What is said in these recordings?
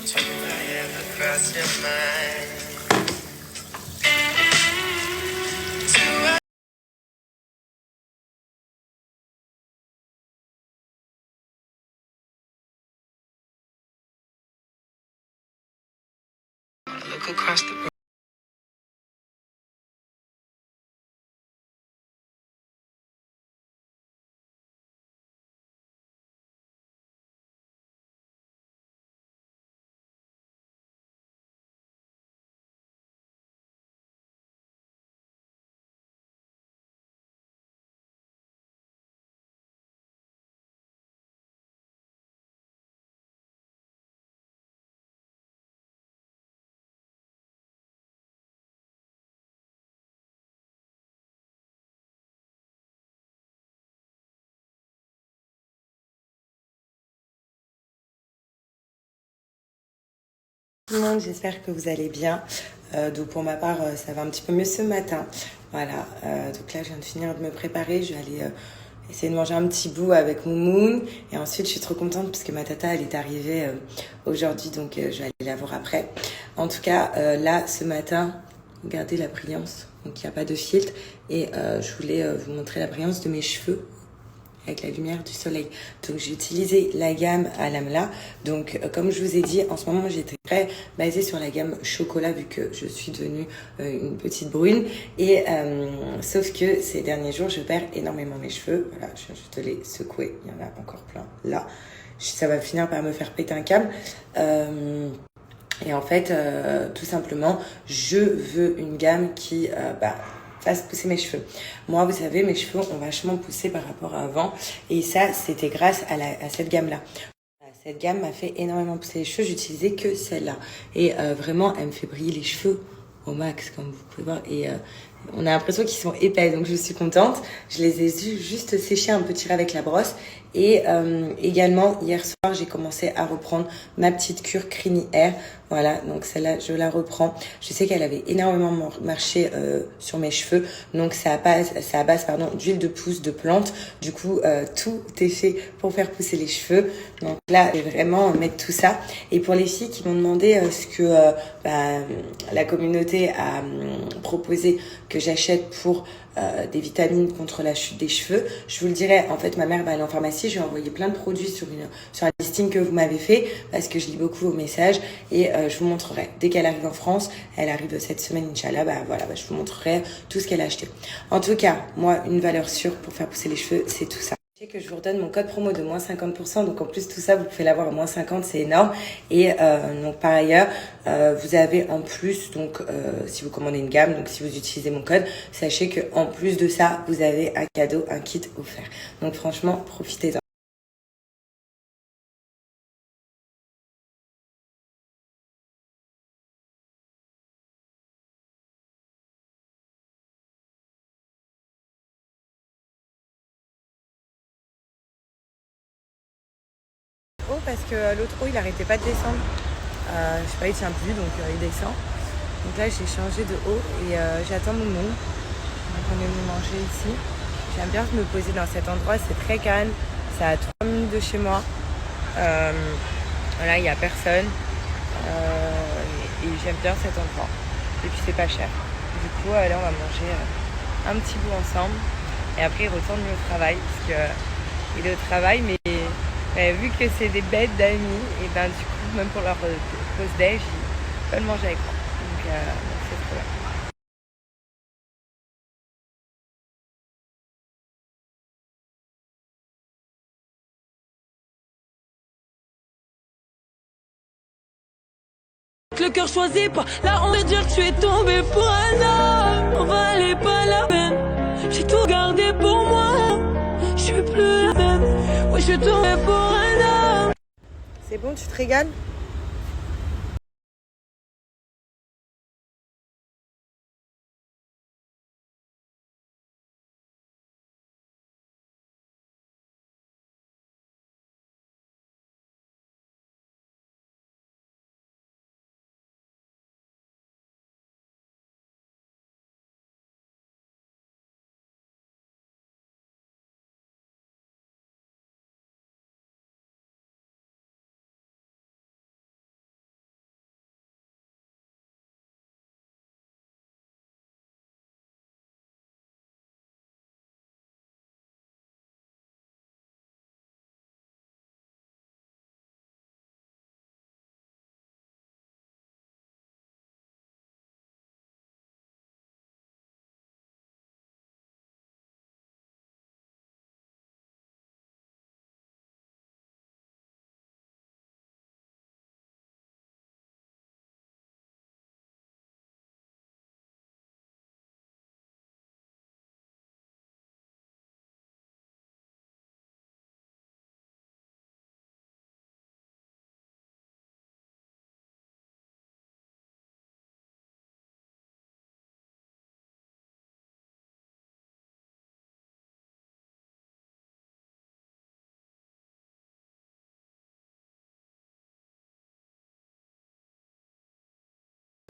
Look across the room. Tout le monde, j'espère que vous allez bien. Donc pour ma part, ça va un petit peu mieux ce matin. Voilà, donc là je viens de finir de me préparer. Je vais aller essayer de manger un petit bout avec Moumoun. Et ensuite je suis trop contente parce que ma tata elle est arrivée aujourd'hui, donc je vais aller la voir après. En tout cas, là ce matin, regardez la brillance. Donc il n'y a pas de filtre. Et je voulais vous montrer la brillance de mes cheveux avec la lumière du soleil. Donc j'ai utilisé la gamme à l'Amla. Donc comme je vous ai dit, en ce moment j'étais très basée sur la gamme chocolat vu que je suis devenue une petite brune. Et sauf que ces derniers jours je perds énormément mes cheveux. Voilà, je viens juste de les secouer. Il y en a encore plein là. Ça va finir par me faire péter un câble. Et en fait, tout simplement, je veux une gamme qui fasse pousser mes cheveux. Moi, vous savez, mes cheveux ont vachement poussé par rapport à avant. Et ça, c'était grâce à cette gamme-là. Cette gamme m'a fait énormément pousser les cheveux. J'utilisais que celle-là. Et vraiment, elle me fait briller les cheveux au max, comme vous pouvez voir. Et on a l'impression qu'ils sont épais, donc je suis contente. Je les ai juste séchés, un peu tirés avec la brosse. Et également, hier soir, j'ai commencé à reprendre ma petite cure Creamy Hair. Voilà, donc celle-là, je la reprends. Je sais qu'elle avait énormément marché sur mes cheveux. Donc c'est à base d'huile de pousse de plante. Du coup, tout est fait pour faire pousser les cheveux. Donc là, je vais vraiment mettre tout ça. Et pour les filles qui m'ont demandé ce que la communauté a proposé que j'achète pour des vitamines contre la chute des cheveux, je vous le dirai. En fait, ma mère va aller en pharmacie. Je lui ai envoyé plein de produits sur un listing que vous m'avez fait parce que je lis beaucoup vos messages et je vous montrerai. Dès qu'elle arrive en France, elle arrive cette semaine, Inch'Allah, je vous montrerai tout ce qu'elle a acheté. En tout cas, moi, une valeur sûre pour faire pousser les cheveux, c'est tout ça. Que je vous redonne mon code promo de moins 50%, donc en plus tout ça vous pouvez l'avoir à moins 50, c'est énorme. Et donc par ailleurs vous avez en plus donc si vous commandez une gamme, donc si vous utilisez mon code, sachez que en plus de ça vous avez un cadeau, un kit offert. Donc franchement profitez-en. Parce que l'autre eau il arrêtait pas de descendre. Je sais pas, il tient plus donc il descend. Donc là j'ai changé de eau et j'attends mon monde. Donc on est venu manger ici. J'aime bien me poser dans cet endroit, c'est très calme. C'est à 3 minutes de chez moi. Voilà, il n'y a personne. Et j'aime bien cet endroit. Et puis c'est pas cher. Du coup, là on va manger un petit bout ensemble. Et après il retourne au travail. Parce qu'il est au travail, mais vu que c'est des bêtes d'amis, et ben du coup, même pour leur pause déj, ils veulent manger avec moi. Donc c'est trop bien. Le cœur choisi par la honte de dire que tu es tombé pour un homme. On valait pas la peine. J'ai tout gardé pour moi. Je suis plus la même. Ouais, je suis tombé pour un homme. C'est bon, tu te régales?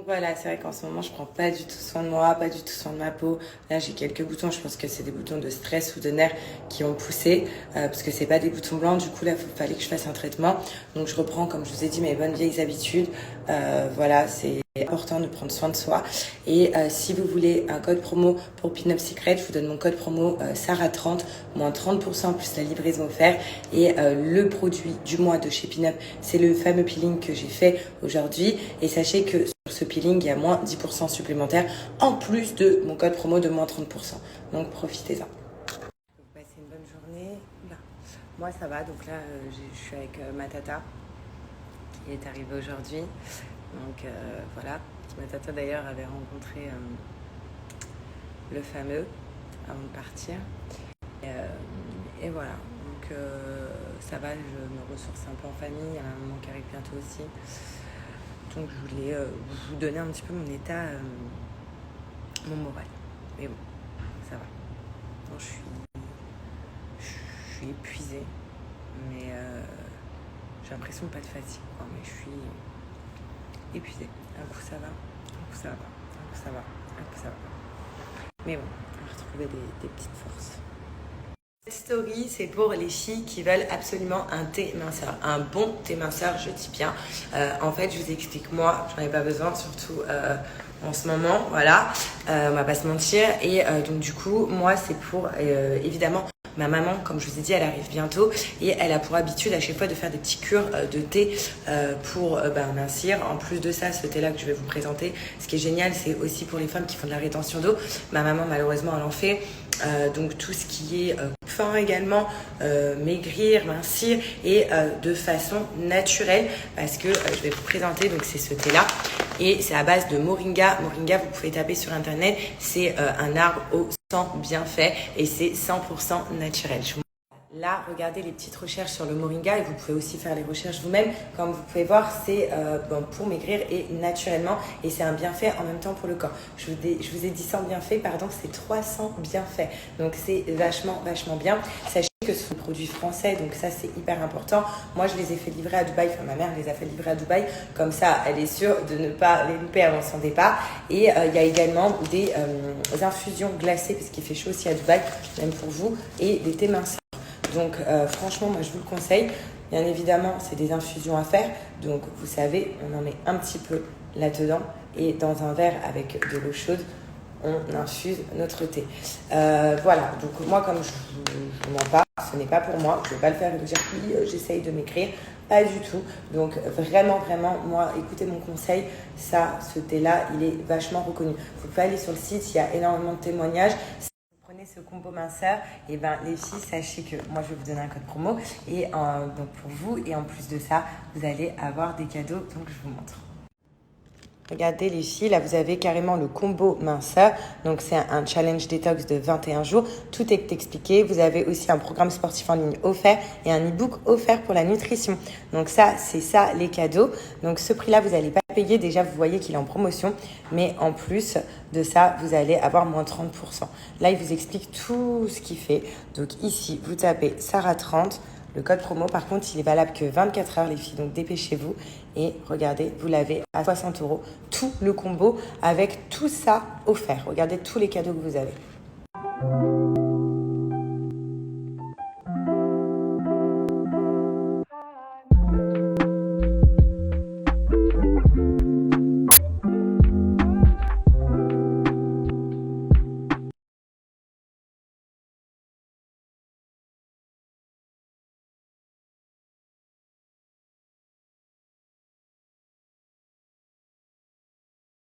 Donc voilà, c'est vrai qu'en ce moment, je prends pas du tout soin de moi, pas du tout soin de ma peau. Là, j'ai quelques boutons, je pense que c'est des boutons de stress ou de nerfs qui ont poussé, parce que c'est pas des boutons blancs. Du coup, là, il fallait que je fasse un traitement. Donc, je reprends, comme je vous ai dit, mes bonnes vieilles habitudes. Voilà, c'est important de prendre soin de soi. Et si vous voulez un code promo pour Pin Up Secret, je vous donne mon code promo Sarah30, moins 30% plus la livraison offerte. Et le produit du mois de chez Pin Up, c'est le fameux peeling que j'ai fait aujourd'hui. Et sachez que sur ce peeling, il y a moins 10% supplémentaire en plus de mon code promo de moins 30%. Donc profitez-en. Vous passez une bonne journée. Là. Moi ça va, donc là je suis avec ma tata qui est arrivée aujourd'hui. Donc voilà, ma tata d'ailleurs avait rencontré le fameux avant de partir. Et voilà, donc ça va, je me ressource un peu en famille, il y a ma maman qui arrive bientôt aussi. Donc je voulais vous donner un petit peu mon état, mon moral. Mais bon, ça va. Donc, je suis épuisée, mais j'ai l'impression de pas de fatigue, quoi, mais je suis épuisée. Un coup ça va, un coup ça va, un coup ça va, un coup ça va. Mais bon, on va retrouver des petites forces. Cette story, c'est pour les filles qui veulent absolument un thé minceur, un bon thé minceur, je dis bien. En fait, je vous explique, moi, j'en ai pas besoin, surtout en ce moment, voilà, on va pas se mentir. Et donc du coup, moi, c'est pour évidemment ma maman, comme je vous ai dit, elle arrive bientôt et elle a pour habitude à chaque fois de faire des petits cures de thé pour mincir. En plus de ça, ce thé-là que je vais vous présenter, ce qui est génial, c'est aussi pour les femmes qui font de la rétention d'eau. Ma maman, malheureusement, elle en fait. Donc tout ce qui est faim également, maigrir, mincir et de façon naturelle parce que je vais vous présenter, donc c'est ce thé là et c'est à base de moringa. Moringa, vous pouvez taper sur internet, c'est un arbre aux 100 bienfaits et c'est 100% naturel. Là, regardez les petites recherches sur le moringa et vous pouvez aussi faire les recherches vous-même. Comme vous pouvez voir, c'est pour maigrir et naturellement et c'est un bienfait en même temps pour le corps. Je vous ai dit 100 bienfaits, pardon, c'est 300 bienfaits. Donc c'est vachement bien. Sachez que ce sont des produits français, donc ça c'est hyper important. Moi je les ai fait livrer à Dubaï, enfin ma mère les a fait livrer à Dubaï, comme ça elle est sûre de ne pas les louper avant son départ. Et il y a également des infusions glacées parce qu'il fait chaud aussi à Dubaï, même pour vous, et des thés minceurs. Donc franchement, moi je vous le conseille. Bien évidemment, c'est des infusions à faire. Donc vous savez, on en met un petit peu là-dedans et dans un verre avec de l'eau chaude, on infuse notre thé. Voilà, donc moi comme je vous mens pas, ce n'est pas pour moi. Je ne vais pas le faire et vous dire oui, j'essaye de m'écrire. Pas du tout. Donc vraiment, moi, écoutez mon conseil. Ça, ce thé-là, il est vachement reconnu. Vous pouvez aller sur le site, il y a énormément de témoignages. Prenez ce combo minceur, et les filles, sachez que moi je vais vous donner un code promo et donc pour vous, et en plus de ça, vous allez avoir des cadeaux, donc je vous montre. Regardez les filles, là vous avez carrément le combo minceur, donc c'est un challenge détox de 21 jours, tout est expliqué. Vous avez aussi un programme sportif en ligne offert et un e-book offert pour la nutrition. Donc ça, c'est ça les cadeaux. Donc ce prix-là, vous n'allez pas payer, déjà vous voyez qu'il est en promotion, mais en plus de ça, vous allez avoir moins 30%. Là, il vous explique tout ce qu'il fait. Donc ici, vous tapez Sarah30. Le code promo, par contre, il est valable que 24 heures, les filles, donc dépêchez-vous. Et regardez, vous l'avez à 60 €, tout le combo avec tout ça offert. Regardez tous les cadeaux que vous avez.